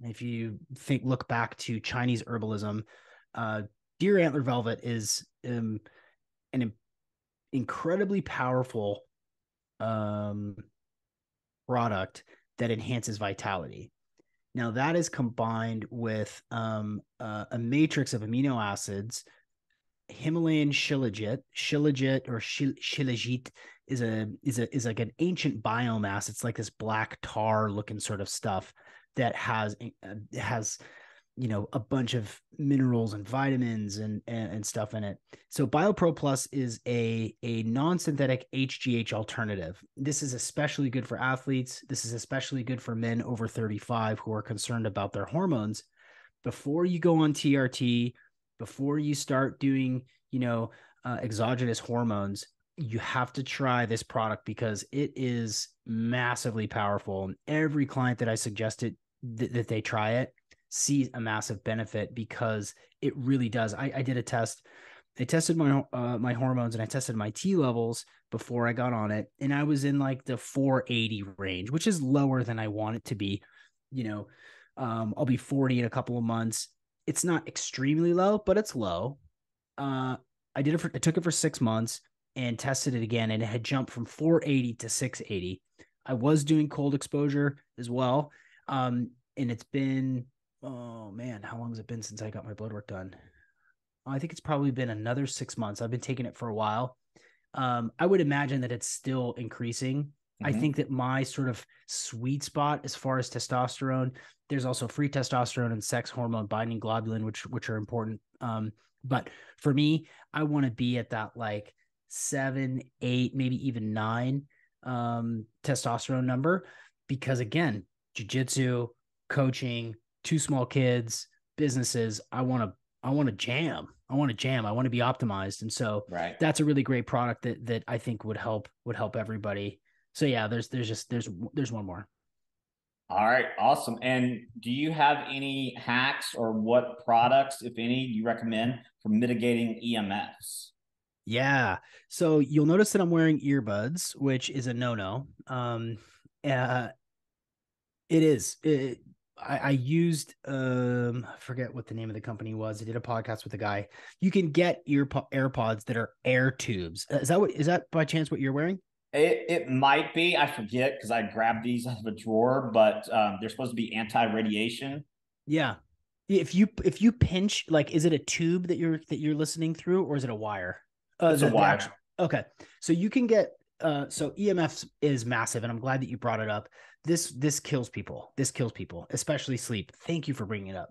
If you look back to Chinese herbalism, deer antler velvet is an incredibly powerful product that enhances vitality. Now that is combined with a matrix of amino acids. Himalayan shilajit or shilajit is like an ancient biomass. It's like this black tar looking sort of stuff that has a bunch of minerals and vitamins and stuff in it. So BioPro Plus is a non-synthetic HGH alternative. This is especially good for athletes. This is especially good for men over 35 who are concerned about their hormones. Before you go on TRT, before you start doing, exogenous hormones, you have to try this product because it is massively powerful. And every client that I suggested that they try it sees a massive benefit because it really does. I did a test. I tested my hormones and I tested my T levels before I got on it, and I was in like the 480 range, which is lower than I want it to be. I'll be 40 in a couple of months. It's not extremely low, but it's low. I took it for 6 months and tested it again, and it had jumped from 480 to 680. I was doing cold exposure as well. And it's been, oh man, how long has it been since I got my blood work done? I think it's probably been another 6 months. I've been taking it for a while. I would imagine that it's still increasing. Mm-hmm. I think that my sort of sweet spot as far as testosterone, there's also free testosterone and sex hormone binding globulin, which are important. But for me, I want to be at that like 7, 8, maybe even 9 testosterone number, because again, jiu-jitsu, coaching, 2 small kids, businesses, I want to jam. I want to be optimized. And so That's a really great product that I think would help everybody. So yeah, there's one more. All right. Awesome. And do you have any hacks or what products, if any, you recommend for mitigating EMFs? Yeah. So you'll notice that I'm wearing earbuds, which is a no-no. It is. I used I forget what the name of the company was. I did a podcast with a guy. You can get AirPods that are air tubes. Is that by chance what you're wearing? It might be. I forget because I grabbed these out of a drawer, but they're supposed to be anti-radiation. Yeah. If you pinch, like, is it a tube that you're listening through, or is it a wire? It's a The wire. actual, okay. So you can get so EMFs is massive, and I'm glad that you brought it up. This kills people. This kills people, especially sleep. Thank you for bringing it up.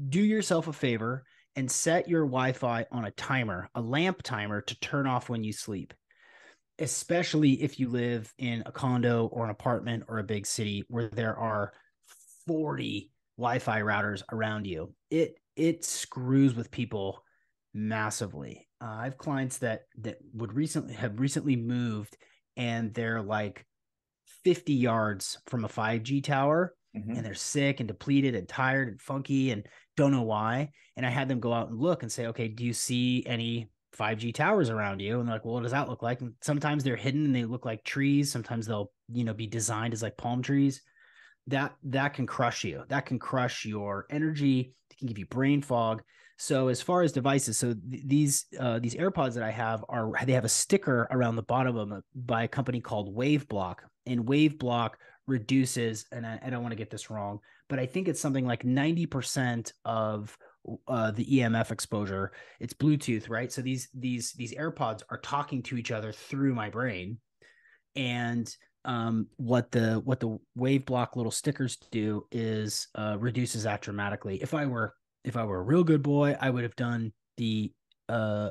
Do yourself a favor and set your Wi-Fi on a timer, a lamp timer to turn off when you sleep, especially if you live in a condo or an apartment or a big city where there are 40 Wi-Fi routers around you. It screws with people massively. I have clients that would recently moved, and they're like 50 yards from a 5G tower, and Mm-hmm. they're sick and depleted and tired and funky and don't know why. And I had them go out and look and say, okay, do you see any 5G towers around you? And they're like, well, what does that look like? And sometimes they're hidden and they look like trees. Sometimes they'll, be designed as like palm trees. That can crush you. That can crush your energy. It can give you brain fog. So as far as devices, so these AirPods that I have they have a sticker around the bottom of them by a company called Wave Block, and Wave Block reduces, and I don't want to get this wrong, but I think it's something like 90% of the EMF exposure. It's Bluetooth, right? So these AirPods are talking to each other through my brain, and what the wave block little stickers do is reduces that dramatically. If I were a real good boy, I would have done uh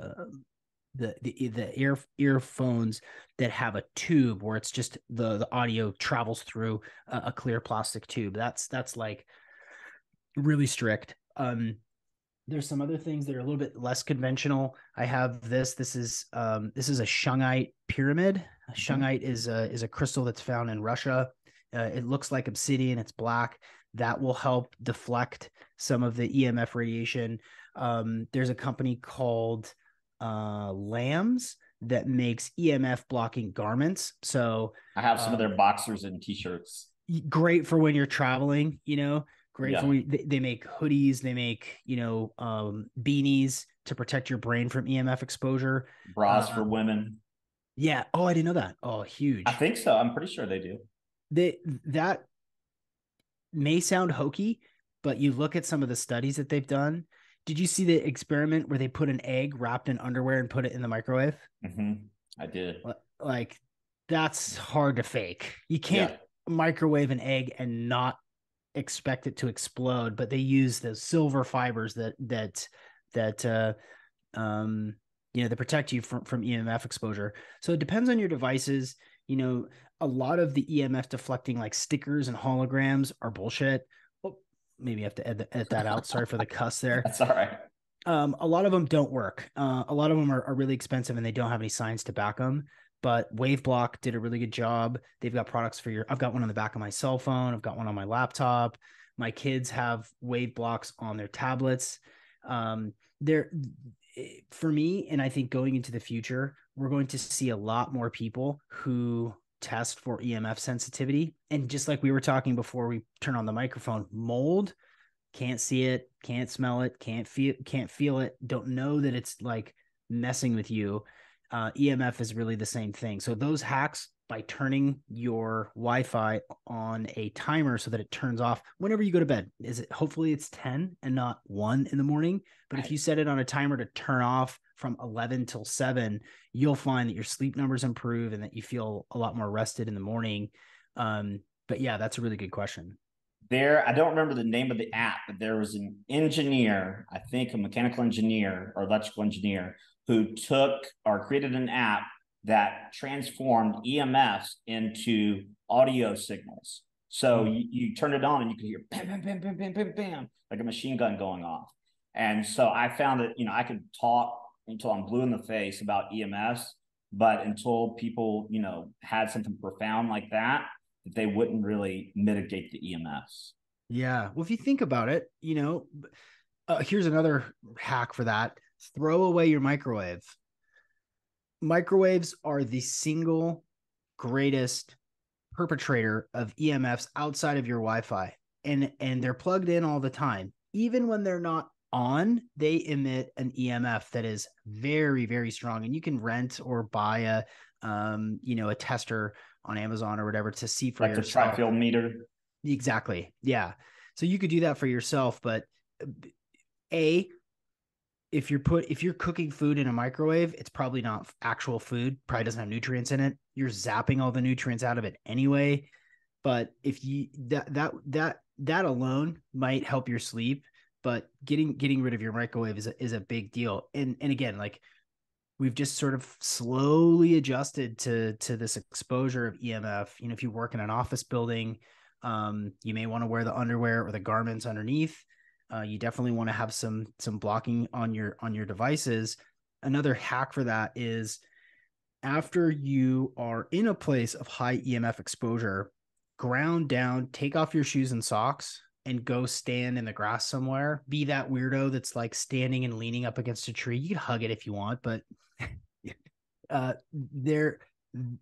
the earphones that have a tube where it's just the audio travels through a clear plastic tube. That's like really strict. There's some other things that are a little bit less conventional. I have this. This is a shungite pyramid. Mm-hmm. Shungite is a crystal that's found in Russia. It looks like obsidian. It's black. That will help deflect some of the EMF radiation. There's a company called Lambs that makes EMF blocking garments. So I have some of their boxers and t-shirts. great for when you're traveling, great for Yeah. when they make hoodies, they make, beanies to protect your brain from EMF exposure. Bras for Um, women. yeah. Oh, I didn't know that. Oh, I huge. think so. I'm pretty sure they do. That may sound hokey, but you look at some of the studies that they've done. Did you see the experiment where they put an egg wrapped in underwear and put it in the microwave? Mm-hmm. I did. Like, that's hard to fake. You can't Yeah. microwave an egg and not expect it to explode, but they use the silver fibers that that protect you from EMF exposure. So it depends on your devices. A lot of the EMF deflecting like stickers and holograms are bullshit. Oh, maybe I have to edit that out. Sorry for the cuss there. That's all right. A lot of them don't work. A lot of them are really expensive and they don't have any science to back them. But WaveBlock did a really good job. They've got products for I've got one on the back of my cell phone. I've got one on my laptop. My kids have WaveBlocks on their tablets. They're for me, and I think going into the future, we're going to see a lot more people who test for EMF sensitivity. And just like we were talking before we turn on the microphone, mold, can't see it, can't smell it, can't feel it, don't know that it's like messing with you. EMF is really the same thing. So those hacks, by turning your Wi-Fi on a timer so that it turns off whenever you go to bed, hopefully it's 10 and not 1 in the morning. But if you set it on a timer to turn off from 11 till 7, you'll find that your sleep numbers improve and that you feel a lot more rested in the morning. But yeah, that's a really good question. I don't remember the name of the app, but there was an engineer, I think a mechanical engineer or electrical engineer, who took or created an app that transformed EMFs into audio signals. So you turn it on and you can hear bam, bam, bam, bam, bam, bam, bam, like a machine gun going off. And so I found that, I could talk until I'm blue in the face about EMFs, but until people, had something profound like that, they wouldn't really mitigate the EMFs. Yeah. Well, if you think about it, here's another hack for that. Throw away your microwave. Microwaves are the single greatest perpetrator of EMFs outside of your Wi-Fi, and they're plugged in all the time. Even when they're not on, they emit an EMF that is very, very strong. And you can rent or buy a tester on Amazon or whatever to see for like yourself. the tri-field meter. Exactly. Yeah. So you could do that for yourself, but if you're cooking food in a microwave, it's probably not actual food, probably doesn't have nutrients in it. You're zapping all the nutrients out of it anyway. But if you that alone might help your sleep, but getting rid of your microwave is a big deal. And again, like we've just sort of slowly adjusted to this exposure of EMF. If you work in an office building, you may want to wear the underwear or the garments underneath. You definitely want to have some blocking on your devices. Another hack for that is after you are in a place of high EMF exposure, ground down, take off your shoes and socks and go stand in the grass somewhere. Be that weirdo that's like standing and leaning up against a tree. You can hug it if you want, but there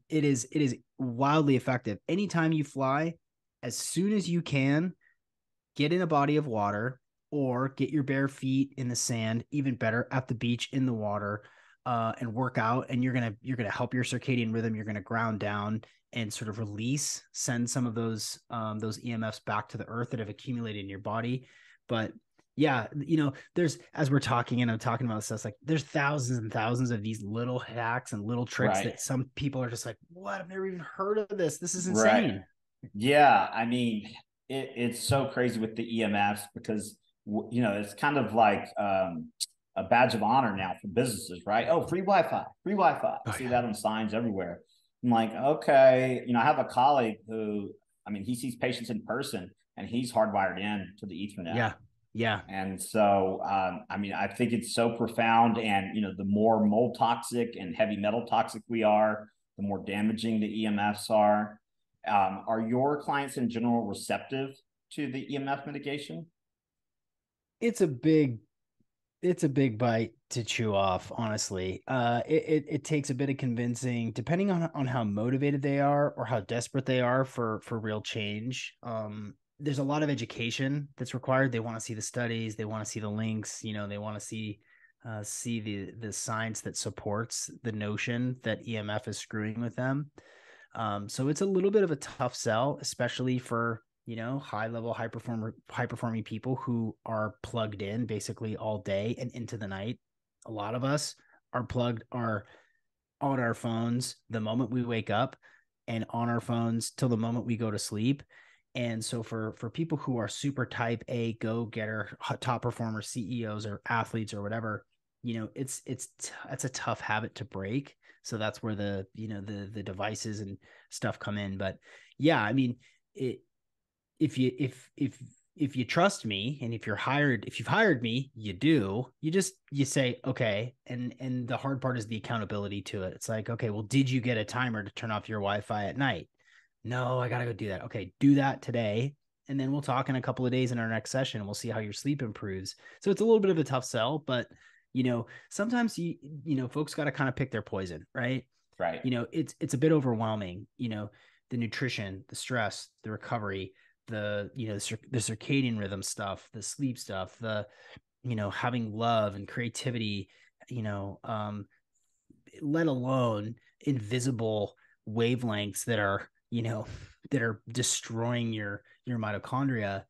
it is wildly effective. Anytime you fly, as soon as you can, get in a body of water or get your bare feet in the sand, even better at the beach in the water, and work out. And you're gonna help your circadian rhythm. You're gonna ground down and sort of send some of those EMFs back to the earth that have accumulated in your body. But yeah, there's, as we're talking and I'm talking about stuff, like there's thousands and thousands of these little hacks and little tricks that some people are just like, what? I've never even heard of this. This is insane. Right. Yeah. I mean, it's so crazy with the EMFs because, it's kind of like a badge of honor now for businesses, right? Oh, free Wi-Fi, free Wi-Fi. I see that on signs everywhere. I'm like, okay, I have a colleague who, he sees patients in person and he's hardwired in to the Ethernet. Yeah. Yeah. And so, I think it's so profound. And, the more mold toxic and heavy metal toxic we are, the more damaging the EMFs are. Are your clients in general receptive to the EMF mitigation? It's a big bite to chew off, honestly. It takes a bit of convincing, depending on how motivated they are or how desperate they are for real change. There's a lot of education that's required. They want to see the studies, they want to see the links, they want to see the science that supports the notion that EMF is screwing with them. So it's a little bit of a tough sell, especially for high level, high performing people who are plugged in basically all day and into the night. A lot of us are on our phones the moment we wake up and on our phones till the moment we go to sleep. And so for people who are super type A, go getter, top performers, CEOs or athletes or whatever, it's a tough habit to break. So that's where the devices and stuff come in. But yeah, if you trust me and if you've hired me, you say, okay. And the hard part is the accountability to it. It's like, okay, well, did you get a timer to turn off your Wi-Fi at night? No, I got to go do that. Okay. Do that today. And then we'll talk in a couple of days in our next session and we'll see how your sleep improves. So it's a little bit of a tough sell, but sometimes folks got to kind of pick their poison, right? Right. It's a bit overwhelming, the nutrition, the stress, the recovery, the circadian rhythm stuff, the sleep stuff, the having love and creativity, let alone invisible wavelengths that are destroying your mitochondria.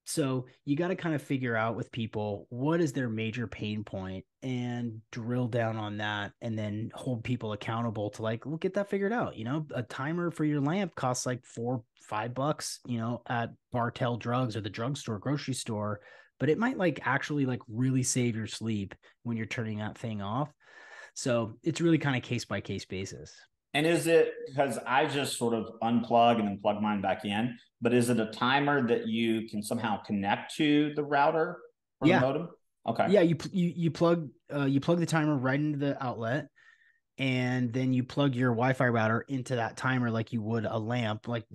So you got to kind of figure out with people what is their major pain point and drill down on that, and then hold people accountable to like, we'll get that figured out. A timer for your lamp costs like $4-5, at Bartell Drugs or the drugstore, grocery store, but it might like actually like really save your sleep when you're turning that thing off. So it's really kind of case by case basis. And is it, because I just sort of unplug and then plug mine back in, but is it a timer that you can somehow connect to the router or the modem? Okay. Yeah, you plug the timer right into the outlet, and then you plug your Wi-Fi router into that timer like you would a lamp, like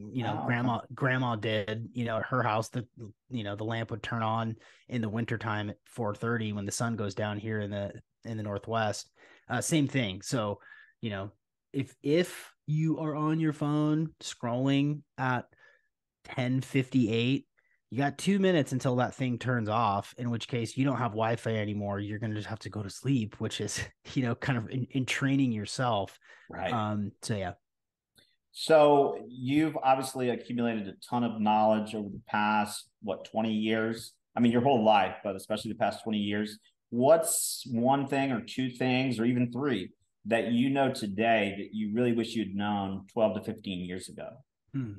grandma did, at her house. The lamp would turn on in the wintertime at 4:30 when the sun goes down here in the Northwest. Same thing. So, if you are on your phone scrolling at 10:58, you got 2 minutes until that thing turns off, in which case you don't have Wi-Fi anymore. You're going to just have to go to sleep, which is, kind of in training yourself. Right. So yeah. So you've obviously accumulated a ton of knowledge over the past, 20 years? I mean, your whole life, but especially the past 20 years. What's one thing or two things or even three that you know today that you really wish you'd known 12 to 15 years ago? Hmm.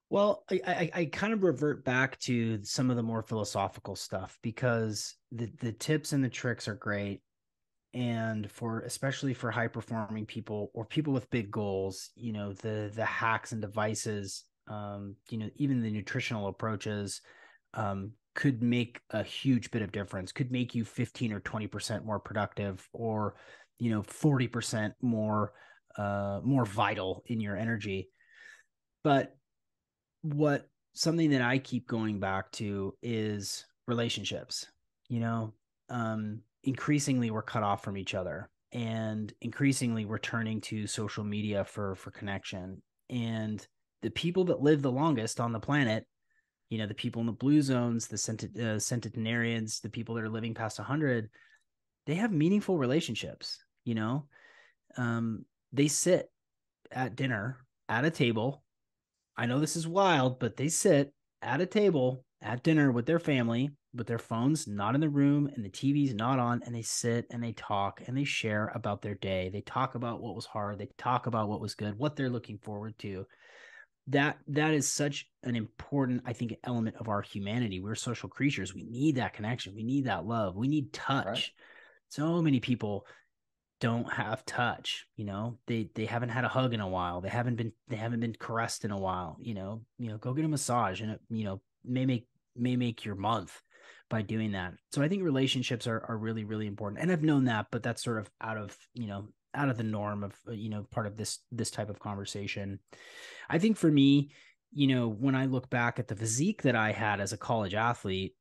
Well, I kind of revert back to some of the more philosophical stuff, because the tips and the tricks are great. And especially for high performing people or people with big goals, the hacks and devices, even the nutritional approaches, could make a huge bit of difference, could make you 15 or 20% more productive, or 40% more vital in your energy. But what something that I keep going back to is relationships. You know, increasingly we're cut off from each other, and increasingly we're turning to social media for connection. And the people that live the longest on the planet, the people in the blue zones, the centenarians, the people that are living past 100, they have meaningful relationships. They sit at dinner at a table. I know this is wild, but they sit at a table at dinner with their family, with their phones not in the room and the TV's not on, and they sit and they talk and they share about their day. They talk about what was hard. They talk about what was good, what they're looking forward to. That is such an important, I think, element of our humanity. We're social creatures. We need that connection. We need that love. We need touch. Right. So many people don't have touch. They haven't had a hug in a while. They haven't been caressed in a while. Go get a massage, and it may make your month by doing that. So I think relationships are really, really important, and I've known that, but that's sort of out of the norm of part of this type of conversation. I think for me, when I look back at the physique that I had as a college athlete,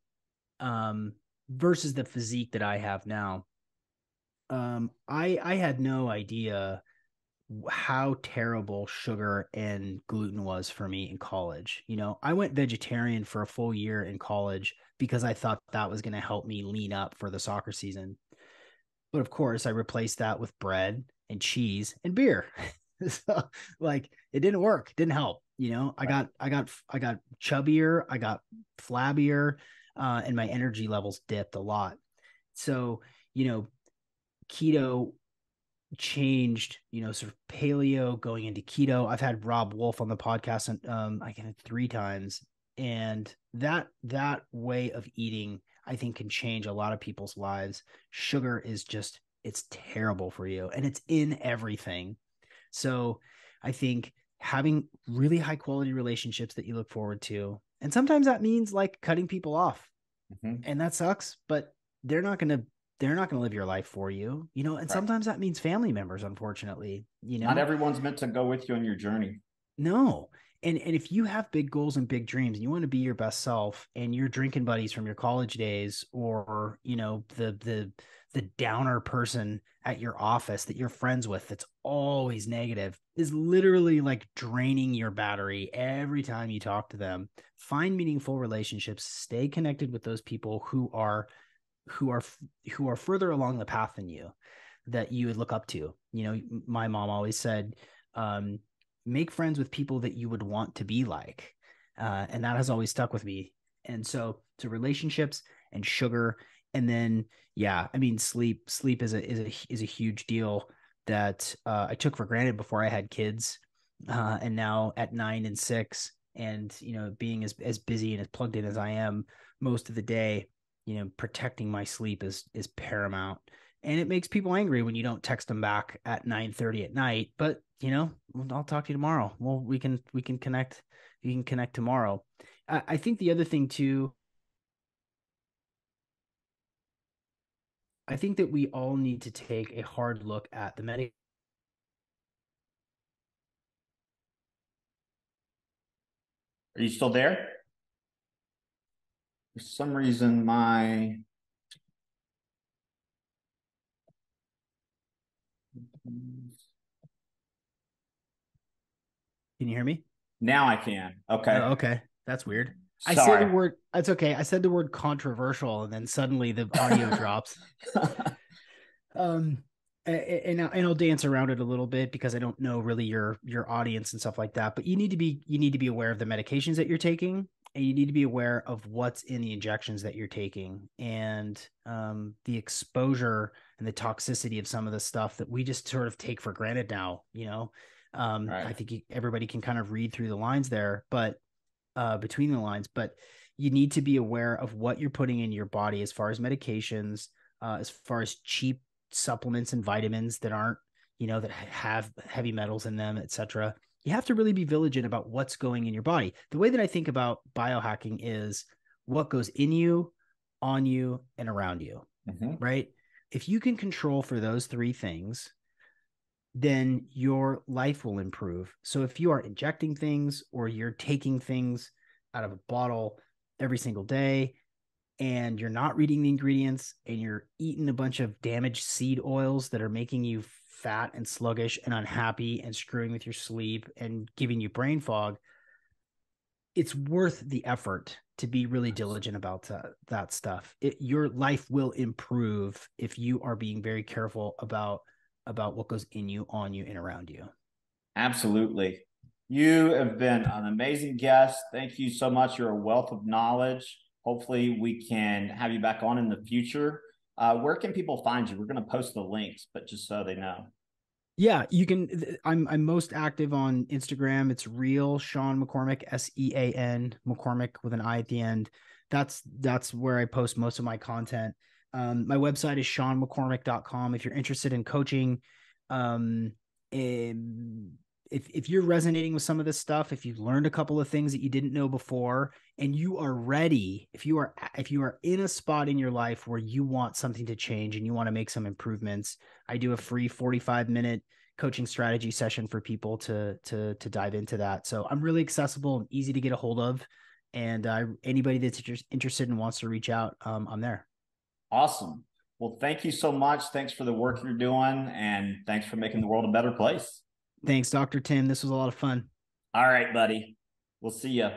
versus the physique that I have now, I had no idea how terrible sugar and gluten was for me in college. I went vegetarian for a full year in college because I thought that was going to help me lean up for the soccer season. But of course, I replaced that with bread and cheese and beer. So, like, it didn't work. It didn't help. I got chubbier, I got flabbier, and my energy levels dipped a lot. So, keto changed, sort of paleo going into keto. I've had Rob Wolf on the podcast, and I can 3 times, and that way of eating, I think, can change a lot of people's lives. Sugar is just, it's terrible for you, and it's in everything. So I think having really high quality relationships that you look forward to, and sometimes that means like cutting people off, and that sucks, but they're not going to live your life for you, and right. Sometimes that means family members, unfortunately. Not everyone's meant to go with you on your journey. No. And if you have big goals and big dreams and you want to be your best self, and your drinking buddies from your college days, or the downer person at your office that you're friends with that's always negative, is literally like draining your battery every time you talk to them, find meaningful relationships, stay connected with those people who are further along the path than you, that you would look up to. My mom always said, make friends with people that you would want to be like. And that has always stuck with me. And so relationships and sugar. And then, yeah, I mean, sleep is a huge deal that I took for granted before I had kids. And now at 9 and 6, and, being as busy and as plugged in as I am most of the day, protecting my sleep is paramount. And it makes people angry when you don't text them back at 9:30 at night. But, I'll talk to you tomorrow. Well, we can connect. You can connect tomorrow. I think the other thing too, I think that we all need to take a hard look at the medical. Are you still there? For some reason, my Can you hear me? Now I can. Okay. Oh, okay. That's weird. I say the Sorry. word, that's okay. I said the word controversial and then suddenly the audio drops. Um, and I'll dance around it a little bit because I don't know really your audience and stuff like that. But you need to be aware of the medications that you're taking, and you need to be aware of what's in the injections that you're taking, and the exposure and the toxicity of some of the stuff that we just sort of take for granted now. Right. I think everybody can kind of read through the lines there, but between the lines, but you need to be aware of what you're putting in your body as far as medications, as far as cheap supplements and vitamins that aren't, that have heavy metals in them, etc. You have to really be vigilant about what's going in your body. The way that I think about biohacking is what goes in you, on you, and around you, right? If you can control for those three things, then your life will improve. So if you are injecting things or you're taking things out of a bottle every single day and you're not reading the ingredients and you're eating a bunch of damaged seed oils that are making you fat and sluggish and unhappy and screwing with your sleep and giving you brain fog, it's worth the effort to be really diligent about that stuff. Your life will improve if you are being very careful about what goes in you, on you, and around you. Absolutely. You have been an amazing guest. Thank you so much. You're a wealth of knowledge. Hopefully, we can have you back on in the future. Where can people find you? We're going to post the links, but just so they know. Yeah, you can. I'm most active on Instagram. It's real Sean McCormick, SEAN McCormick with an I at the end. That's where I post most of my content. My website is seanmccormick.com. If you're interested in coaching, um, if you're resonating with some of this stuff, if you've learned a couple of things that you didn't know before, and you are ready, if you are in a spot in your life where you want something to change and you want to make some improvements, I do a free 45-minute coaching strategy session for people to dive into that. So I'm really accessible and easy to get a hold of. And anybody that's interested and wants to reach out, I'm there. Awesome. Well, thank you so much. Thanks for the work you're doing, and thanks for making the world a better place. Thanks, Dr. Tim. This was a lot of fun. All right, buddy. We'll see you.